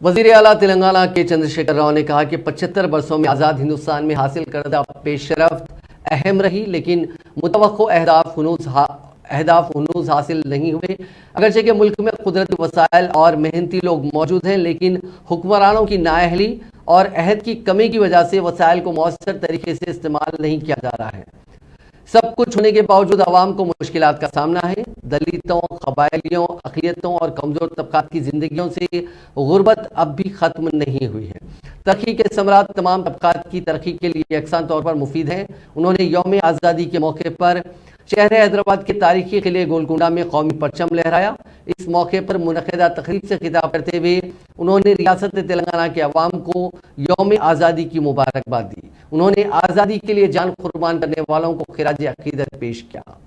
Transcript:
वजीर आला तेलंगाना के चंद्रशेखर राव ने कहा कि 75 वर्षों में आज़ाद हिंदुस्तान में हासिल करदा पेशरफ्त अहम रही, लेकिन मुतवक्को अहदाफ हनूज हासिल नहीं हुए। अगरचे कि मुल्क में कुदरती वसाइल और मेहनती लोग मौजूद हैं, लेकिन हुक्मरानों की नाअहली और अहद की कमी की वजह से वसाइल को मौसर तरीके से इस्तेमाल नहीं किया जा रहा है। सब कुछ होने के बावजूद आवाम को मुश्किलात का सामना है। दलितों, कबायलियों, अक़लियतों और कमज़ोर तबक़ात की ज़िंदगियों से गुर्बत अब भी ख़त्म नहीं हुई है। तरक्की के समरात तमाम तबक़ात की तरक्की के लिए यकसान तौर पर मुफीद हैं। उन्होंने यौम आज़ादी के मौके पर शहर हैदराबाद के तारीखी किले गोलकुंडा में कौमी परचम लहराया। इस मौके पर मुनक़िदा तकरीब से खिताब करते हुए उन्होंने रियासत तेलंगाना के अवाम को यौम आज़ादी की मुबारकबाद दी। उन्होंने आज़ादी के लिए जान कुर्बान करने वालों को खिराज अक़ीदत पेश किया।